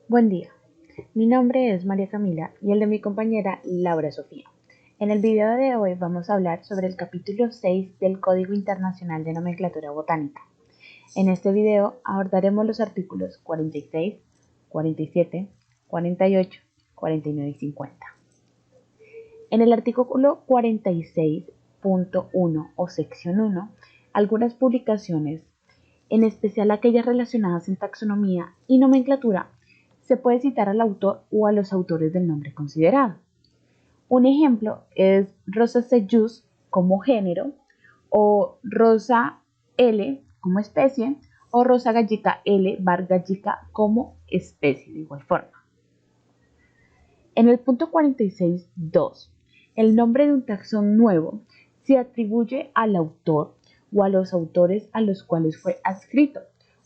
Buen día, mi nombre es María Camila y el de mi compañera Laura Sofía. En el video de hoy vamos a hablar sobre el capítulo 6 del Código Internacional de Nomenclatura Botánica. En este video abordaremos los artículos 46, 47, 48, 49 y 50. En el artículo 46.1 o sección 1, algunas publicaciones, en especial aquellas relacionadas en taxonomía y nomenclatura, se puede citar al autor o a los autores del nombre considerado. Un ejemplo es Rosaceus como género, o Rosa L como especie, o Rosa gallica L var gallica como especie de igual forma. En el punto 46.2, el nombre de un taxón nuevo se atribuye al autor o a los autores a los cuales fue adscrito.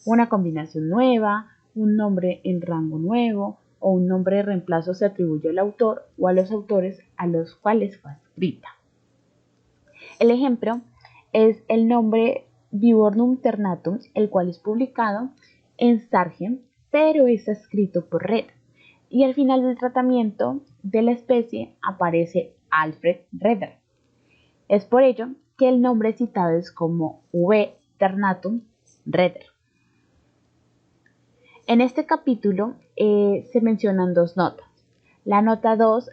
Una combinación nueva, un nombre en rango nuevo o un nombre de reemplazo se atribuye al autor o a los autores a los cuales fue adscrita. El ejemplo es el nombre Viburnum ternatum, el cual es publicado en Sargent, pero es adscrito por Red. Y al final del tratamiento de la especie aparece Alfred Redder. Es por ello que el nombre citado es como V. ternatum Redder. En este capítulo se mencionan dos notas. La nota 2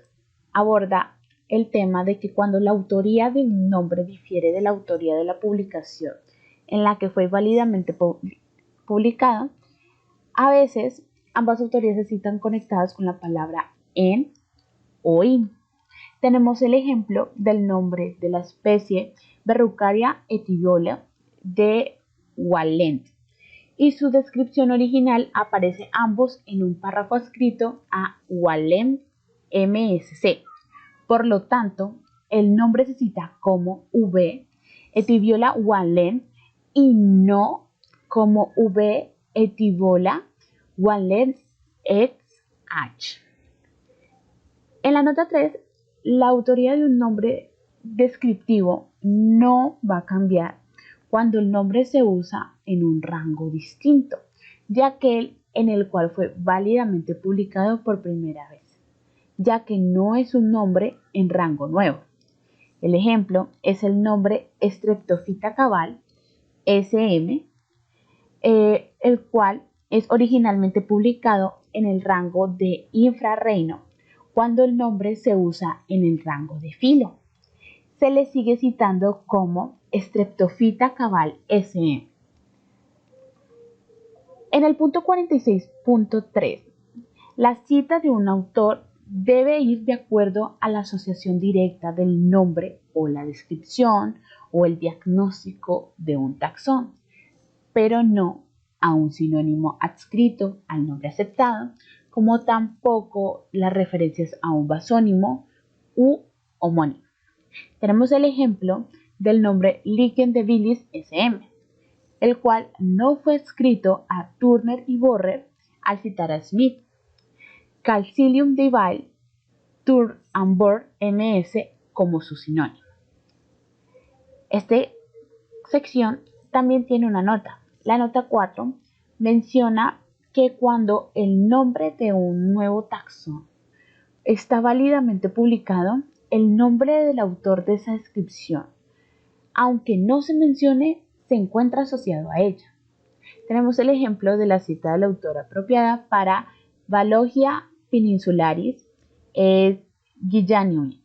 aborda el tema de que cuando la autoría de un nombre difiere de la autoría de la publicación en la que fue válidamente publicado, a veces ambas autorías se citan conectadas con la palabra en o in. Tenemos el ejemplo del nombre de la especie Verrucaria etiviola de Wallent, y su descripción original aparece ambos en un párrafo adscrito a Wallent MSC. Por lo tanto, el nombre se cita como V. etiviola Wallent y no como V. etiviola Wallent XH. En la nota 3, la autoría de un nombre descriptivo no va a cambiar cuando el nombre se usa en un rango distinto de aquel en el cual fue válidamente publicado por primera vez, ya que no es un nombre en rango nuevo. El ejemplo es el nombre Streptophyta cabal SM, el cual es originalmente publicado en el rango de infrarreino cuando el nombre se usa en el rango de filo. Se le sigue citando como Streptophyta cabal SM. En el punto 46.3, la cita de un autor debe ir de acuerdo a la asociación directa del nombre o la descripción o el diagnóstico de un taxón, pero no a un sinónimo adscrito al nombre aceptado, como tampoco las referencias a un basónimo u homónimo. Tenemos el ejemplo del nombre Lichen de Willis SM, el cual no fue adscrito a Turner y Borrer al citar a Smith. Calcilium Deville, Tur and Borr MS como su sinónimo. Esta sección también tiene una nota. La nota 4 menciona que cuando el nombre de un nuevo taxón está válidamente publicado, el nombre del autor de esa descripción, aunque no se mencione, se encuentra asociado a ella. Tenemos el ejemplo de la cita del autor apropiada para Valogia peninsularis Guillaniui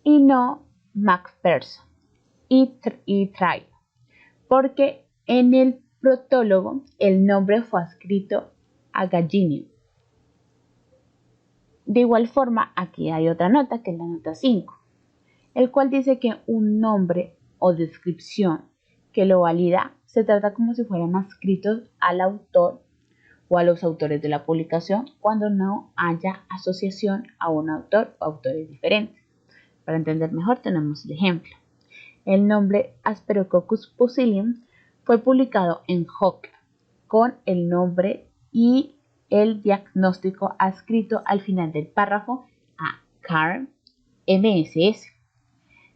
y no Macpherson y Try, porque en el protólogo el nombre fue adscrito a Gallinium. De igual forma, aquí hay otra nota, que es la nota 5, el cual dice que un nombre o descripción que lo valida se trata como si fueran adscritos al autor o a los autores de la publicación cuando no haya asociación a un autor o autores diferentes. Para entender mejor tenemos el ejemplo. El nombre Asperococcus pusilium fue publicado en Hocker con el nombre y el diagnóstico adscrito al final del párrafo a Carl MSS,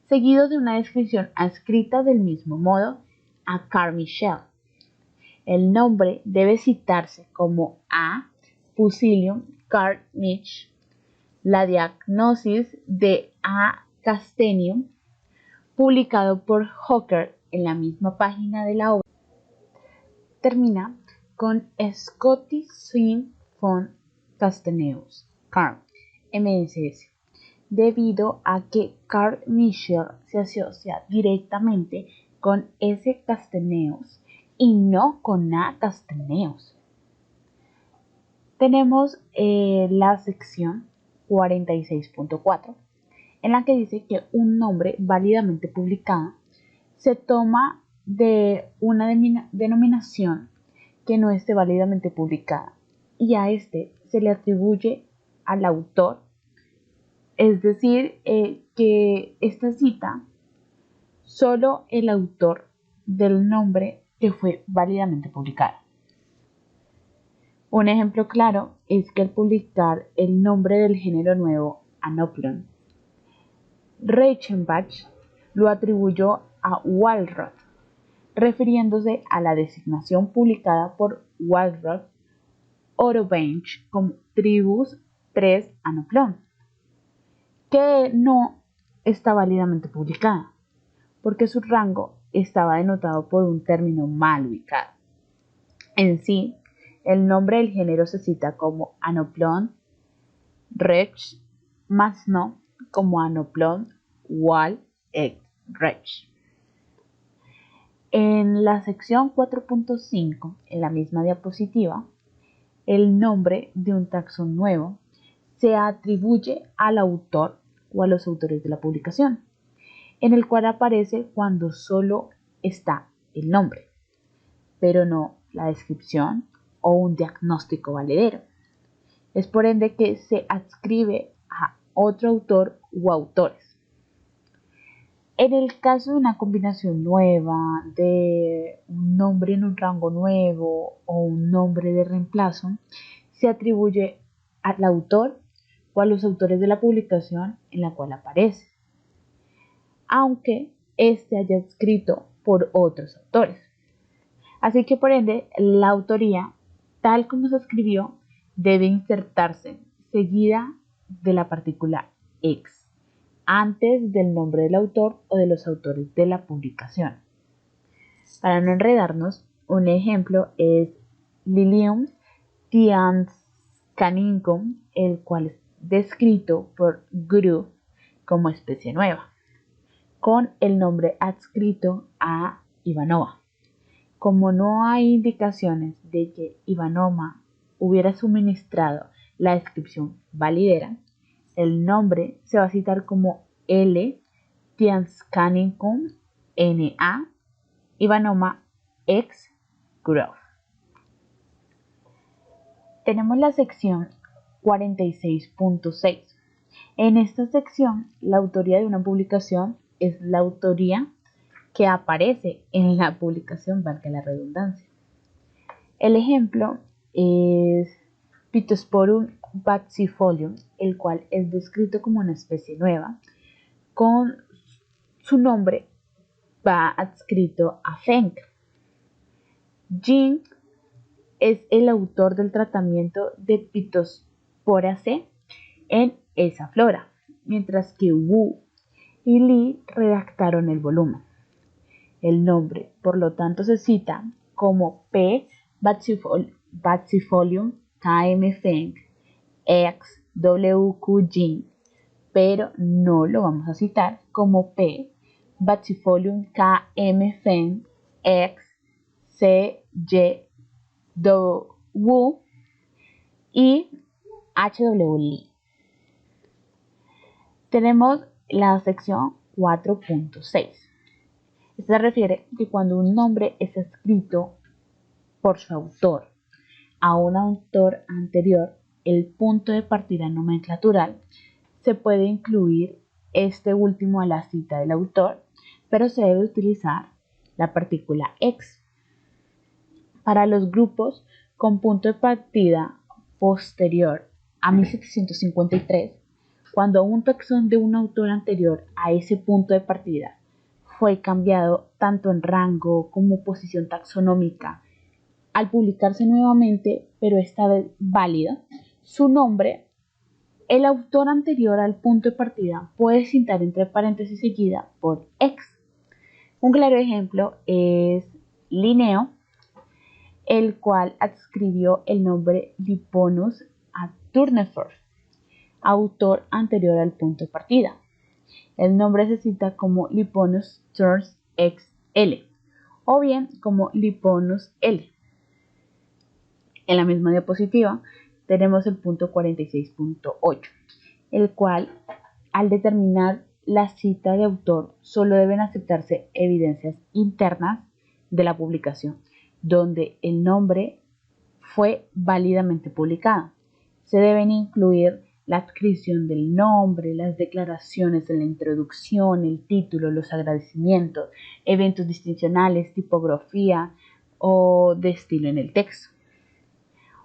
seguido de una descripción adscrita del mismo modo a Carl Michel. El nombre debe citarse como A. Fusilium Carniche, la diagnosis de A. castenium, publicado por Hooker en la misma página de la obra, termina con Scotty Swing von Castaneus, Carl, MSS, debido a que Carl Michel se asocia directamente con S. Castaneus y no con A. Castaneus. Tenemos la sección 46.4, en la que dice que un nombre válidamente publicado se toma de una denominación que no esté válidamente publicada y a este se le atribuye al autor, es decir, que esta cita solo el autor del nombre que fue válidamente publicado. Un ejemplo claro es que al publicar el nombre del género nuevo Anoplon, Reichenbach lo atribuyó a Walrath, refiriéndose a la designación publicada por Walrath Orobench como Tribus 3 Anoplon, que no está válidamente publicada, porque su rango estaba denotado por un término mal ubicado. En sí, el nombre del género se cita como Anoplon Rech, más no como Anoplon Wal et Rech. En la sección 4.5, en la misma diapositiva, el nombre de un taxón nuevo se atribuye al autor o a los autores de la publicación, en el cual aparece cuando solo está el nombre, pero no la descripción o un diagnóstico valedero. Es por ende que se adscribe a otro autor o autores. En el caso de una combinación nueva, de un nombre en un rango nuevo o un nombre de reemplazo, se atribuye al autor o a los autores de la publicación en la cual aparece, aunque éste haya escrito por otros autores. Así que por ende, la autoría, tal como se escribió, debe insertarse seguida de la partícula ex, antes del nombre del autor o de los autores de la publicación. Para no enredarnos, un ejemplo es Lilium tianscanicum, el cual es descrito por Gru como especie nueva, con el nombre adscrito a Ivanova. Como no hay indicaciones de que Ivanova hubiera suministrado la descripción validera, el nombre se va a citar como L. tianscanicum N.A. Ivanova ex Grove. Tenemos la sección 46.6. En esta sección, la autoría de una publicación es la autoría que aparece en la publicación, valga la redundancia. El ejemplo es Pittosporum baxifolium, el cual es descrito como una especie nueva, con su nombre va adscrito a Fenck. Jing es el autor del tratamiento de Pittosporaceae en esa flora, mientras que Wu y Li redactaron el volumen. El nombre, por lo tanto, se cita como P. baxifolium km Fenck ex WQ Jing, pero no lo vamos a citar como P. baxifolium km Fenck ex CYW y HW Li. Tenemos la sección 4.6. Esta se refiere que cuando un nombre es escrito por su autor a un autor anterior, el punto de partida nomenclatural se puede incluir este último a la cita del autor, pero se debe utilizar la partícula ex. Para los grupos con punto de partida posterior a 1753, cuando un taxón de un autor anterior a ese punto de partida fue cambiado tanto en rango como posición taxonómica, al publicarse nuevamente, pero esta vez válido, su nombre, el autor anterior al punto de partida puede citar entre paréntesis seguida por ex. Un claro ejemplo es Linneo, el cual adscribió el nombre Liponus a Tournefort, autor anterior al punto de partida. El nombre se cita como Liponus Tours XL o bien como Liponus L. En la misma diapositiva tenemos el punto 46.8, el cual, al determinar la cita de autor, solo deben aceptarse evidencias internas de la publicación, donde el nombre fue válidamente publicado. Se deben incluir la adscripción del nombre, las declaraciones en la introducción, el título, los agradecimientos, eventos distincionales, tipografía o de estilo en el texto.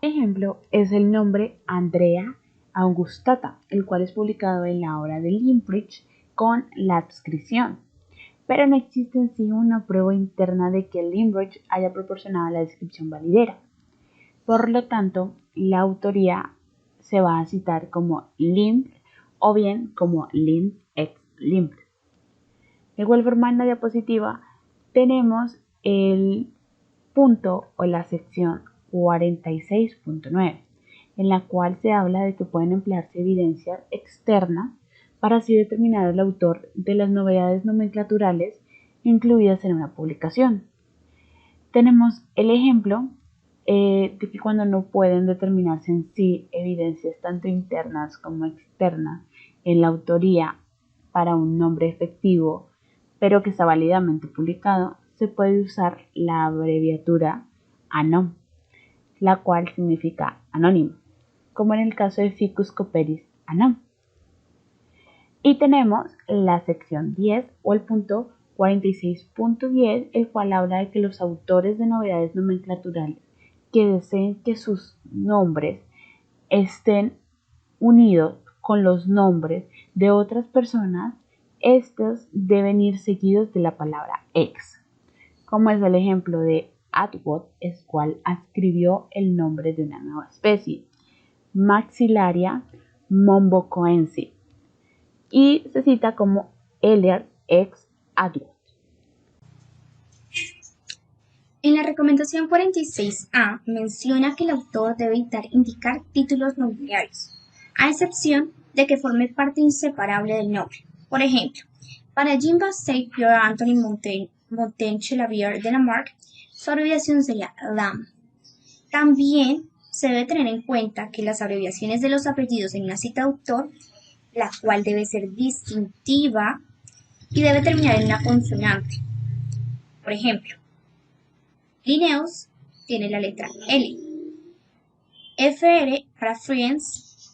Un ejemplo es el nombre Andrea Augustata, el cual es publicado en la obra de Limbrich con la adscripción. Pero no existe en sí una prueba interna de que Limbrich haya proporcionado la descripción validera. Por lo tanto, la autoría se va a citar como Limb o bien como Limb ex Limb. De igual forma, en la diapositiva tenemos el punto o la sección 46.9, en la cual se habla de que pueden emplearse evidencias externas para así determinar el autor de las novedades nomenclaturales incluidas en una publicación. Tenemos el ejemplo de que cuando no pueden determinarse en sí evidencias tanto internas como externas en la autoría para un nombre efectivo, pero que está válidamente publicado, se puede usar la abreviatura ANOM, la cual significa anónimo, como en el caso de Ficus Cooperis ANOM. Y tenemos la sección 10 o el punto 46.10, el cual habla de que los autores de novedades nomenclaturales que deseen que sus nombres estén unidos con los nombres de otras personas, estos deben ir seguidos de la palabra ex, como es el ejemplo de Atwood, el cual adscribió el nombre de una nueva especie, Maxillaria mombocoense, y se cita como Eliard ex Atwood. En la recomendación 46A menciona que el autor debe evitar indicar títulos nobiliarios, a excepción de que forme parte inseparable del nombre. Por ejemplo, para Jean-Baptiste Pierre Antoine Montaigne Chalavier de Lamarck, su abreviación sería LAM. También se debe tener en cuenta que las abreviaciones de los apellidos en una cita de autor, la cual debe ser distintiva y debe terminar en una consonante. Por ejemplo, Linnaeus tiene la letra L, FR para Friends,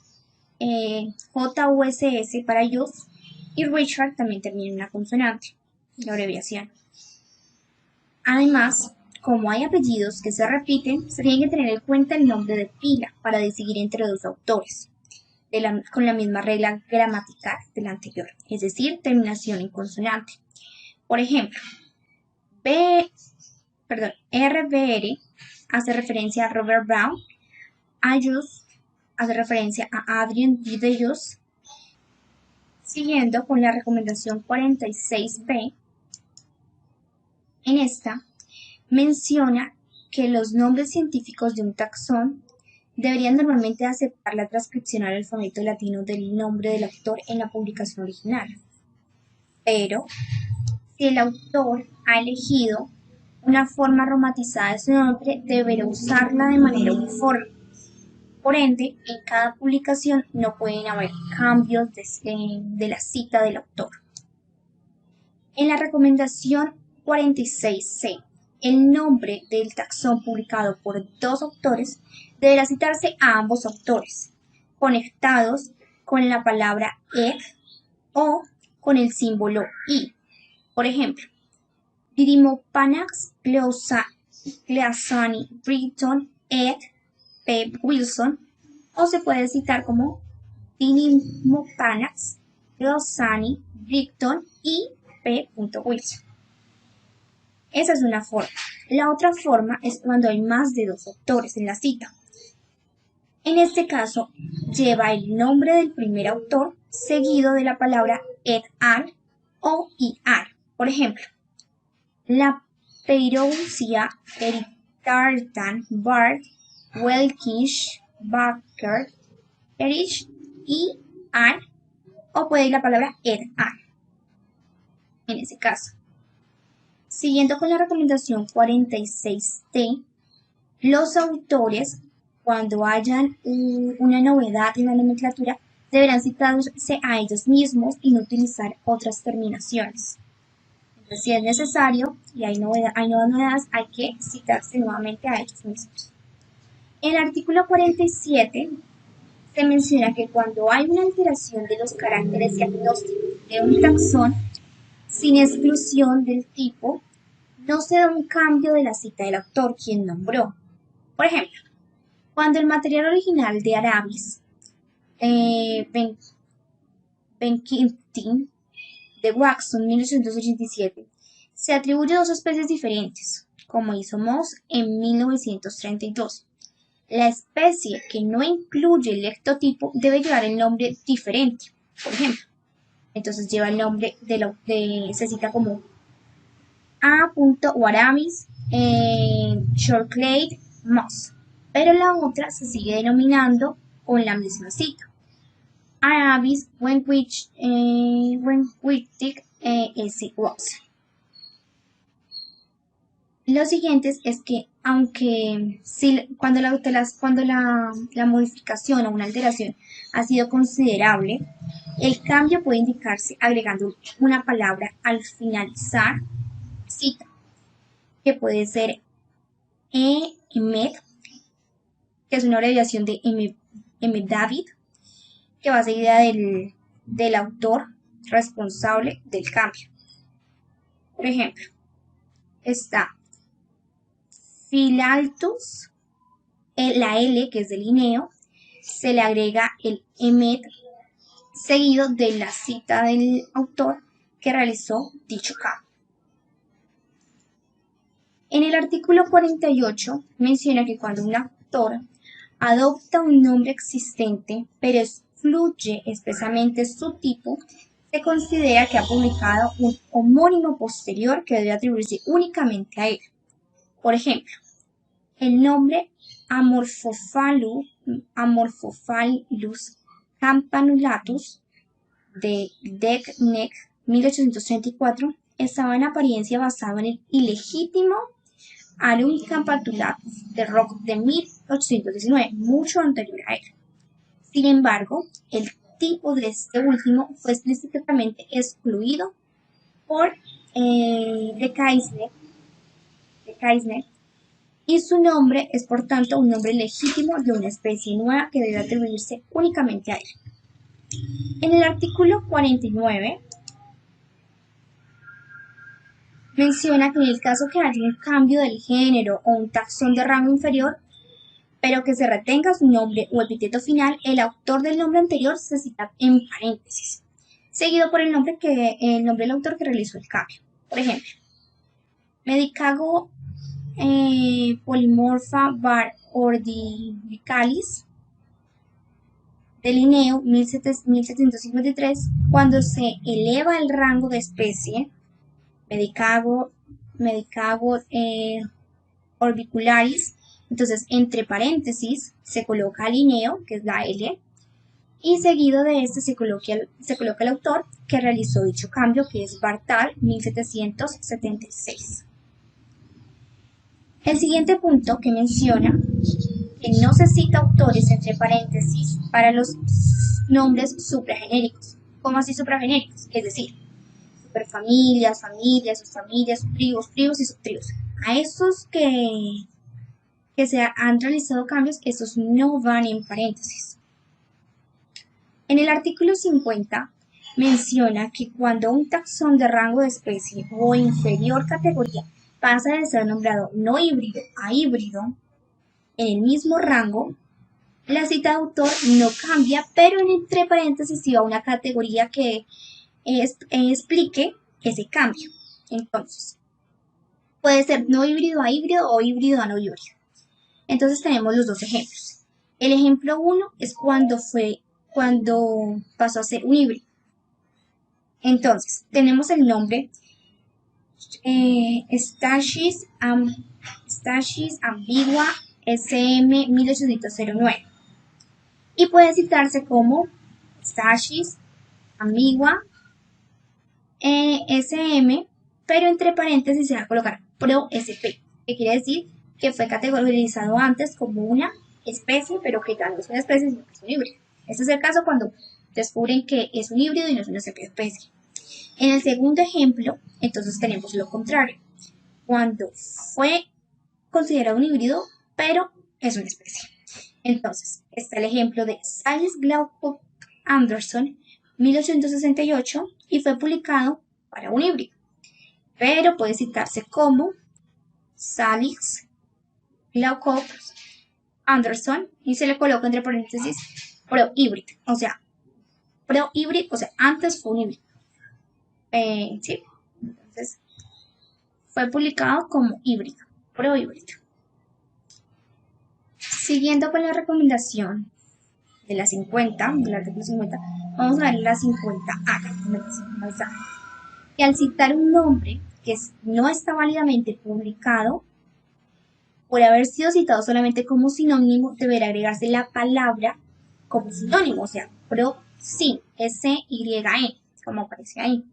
JUSS para Youth y Richard también termina en una consonante, la abreviación. Además, como hay apellidos que se repiten, se tiene que tener en cuenta el nombre de pila para decidir entre dos autores, con la misma regla gramatical de la anterior, es decir, terminación en consonante. Por ejemplo, RBR hace referencia a Robert Brown, Ayus hace referencia a Adrien Didelius. Siguiendo con la recomendación 46B, en esta menciona que los nombres científicos de un taxón deberían normalmente aceptar la transcripción al alfabeto latino del nombre del autor en la publicación original. Pero, si el autor ha elegido una forma aromatizada de su nombre, deberá usarla de manera uniforme. Por ende, en cada publicación no pueden haber cambios de la cita del autor. En la recomendación 46C, el nombre del taxón publicado por dos autores deberá citarse a ambos autores, conectados con la palabra ed o con el símbolo i. Por ejemplo, Didymopanax Gleassani Britton ed P. Wilson, o se puede citar como Didymopanax Gleassani Britton y P. Wilson. Esa es una forma. La otra forma es cuando hay más de dos autores en la cita. En este caso, lleva el nombre del primer autor seguido de la palabra et al o iar. Por ejemplo, la Perousia, Eritartan, Bart, Welkish, Barker, Erich y al, o puede ir la palabra et al. En ese caso. Siguiendo con la recomendación 46T, los autores, cuando hayan una novedad en la nomenclatura, deberán citarse a ellos mismos y no utilizar otras terminaciones. Entonces, si es necesario y hay nuevas novedades, hay que citarse nuevamente a ellos mismos. En el artículo 47 se menciona que cuando hay una alteración de los caracteres diagnósticos de un taxón, sin exclusión del tipo, no se da un cambio de la cita del autor, quien nombró. Por ejemplo, cuando el material original de Arabis, Benkitin, de Watson, 1887, se atribuye a dos especies diferentes, como hizo Moss en 1932. La especie que no incluye el lectotipo debe llevar el nombre diferente, por ejemplo. Entonces lleva el nombre se cita como A. Aramis Shortclade Moss, pero la otra se sigue denominando con la misma cita. Arabis Wenwictic S. Watson. Lo siguiente es que, aunque cuando la modificación o una alteración ha sido considerable, el cambio puede indicarse agregando una palabra al finalizar cita, que puede ser emed, que es una abreviación de David, que va seguida del autor responsable del cambio. Por ejemplo, está Philaltus, la L, que es de Linneo, se le agrega el emed seguido de la cita del autor que realizó dicho cambio. En el artículo 48 menciona que cuando un autor adopta un nombre existente, pero excluye expresamente su tipo, se considera que ha publicado un homónimo posterior que debe atribuirse únicamente a él. Por ejemplo, el nombre Amorphophallus campanulatus de Degneck, 1834, estaba en apariencia basado en el ilegítimo Alum campanulatus de Rock de 1819, mucho anterior a él. Sin embargo, el tipo de este último fue explícitamente excluido por de Kaisner, y su nombre es por tanto un nombre legítimo de una especie nueva que debe atribuirse únicamente a él. En el artículo 49 menciona que en el caso que haya un cambio del género o un taxón de rango inferior, pero que se retenga su nombre o epíteto final, el autor del nombre anterior se cita en paréntesis, seguido por el nombre del autor que realizó el cambio. Por ejemplo, Medicago Polymorpha var ordivicalis de Linneo, 1753, cuando se eleva el rango de especie, Medicago orbicularis, entonces entre paréntesis se coloca Linneo, que es la L, y seguido de este se coloca el autor que realizó dicho cambio, que es Bartal, 1776. El siguiente punto que menciona que no se cita autores entre paréntesis para los nombres supragenéricos. ¿Cómo así supragenéricos? Es decir, superfamilias, familias, subfamilias, tribus y subtribus. A esos que se han realizado cambios, estos no van en paréntesis. En el artículo 50 menciona que cuando un taxón de rango de especie o inferior categoría pasa de ser nombrado no híbrido a híbrido en el mismo rango, la cita de autor no cambia, pero entre paréntesis sí va una categoría que explique ese cambio. Entonces, puede ser no híbrido a híbrido o híbrido a no híbrido. Entonces tenemos los dos ejemplos. El ejemplo 1 es cuando pasó a ser un híbrido. Entonces, tenemos el nombre Stachys ambigua SM 1809 y puede citarse como Stachys ambigua SM, pero entre paréntesis se va a colocar Pro-SP, que quiere decir que fue categorizado antes como una especie, pero que ya no es una especie, sino que es un híbrido. Este es el caso cuando descubren que es un híbrido y no es una especie. En el segundo ejemplo, entonces tenemos lo contrario, cuando fue considerado un híbrido, pero es una especie. Entonces, está el ejemplo de Salix Glaucop Anderson, 1868, y fue publicado para un híbrido, pero puede citarse como Salix Glaucop Anderson y se le coloca entre paréntesis pro-híbrido, o sea, antes fue un híbrido. Sí, entonces fue publicado como híbrido, pro-híbrido. Siguiendo con la recomendación de la 50, del artículo 50, vamos a ver la 50A, que al citar un nombre que no está válidamente publicado, por haber sido citado solamente como sinónimo, deberá agregarse la palabra como sinónimo, o sea, pro-sí, S-Y-E, como aparece ahí,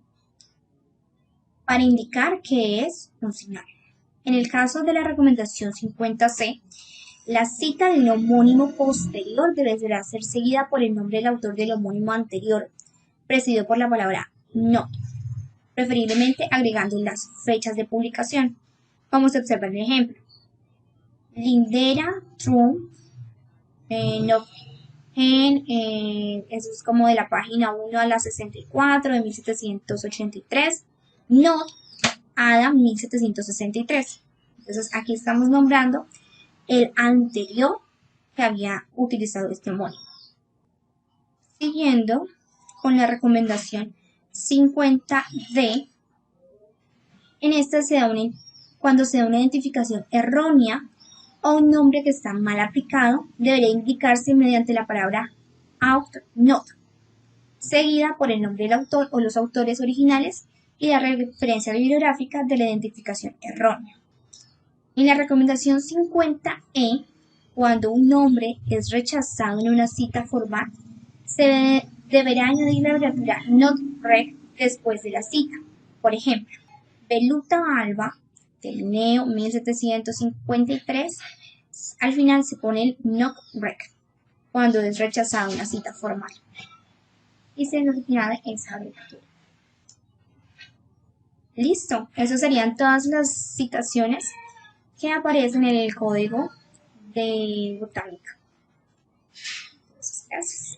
para indicar que es un sinónimo. En el caso de la recomendación 50C, la cita del homónimo posterior deberá ser seguida por el nombre del autor del homónimo anterior, precedido por la palabra not, preferiblemente agregando las fechas de publicación. Vamos a observar el ejemplo. Lindera Trump, eso es como de la página 1 a la 64 de 1783, not Adam 1763. Entonces aquí estamos nombrando el anterior que había utilizado este homónimo. Siguiendo con la recomendación 50D, en esta cuando se da una identificación errónea o un nombre que está mal aplicado, debería indicarse mediante la palabra not, seguida por el nombre del autor o los autores originales y la referencia bibliográfica de la identificación errónea. En la recomendación 50E, cuando un nombre es rechazado en una cita formal, se deberá añadir la abreviatura not rec después de la cita. Por ejemplo, Beluta Alba, del Neo 1753, al final se pone el not rec cuando es rechazada una cita formal. Y se nos añade esa abreviatura. Listo, esas serían todas las citaciones que aparecen en el código de botánica. Gracias.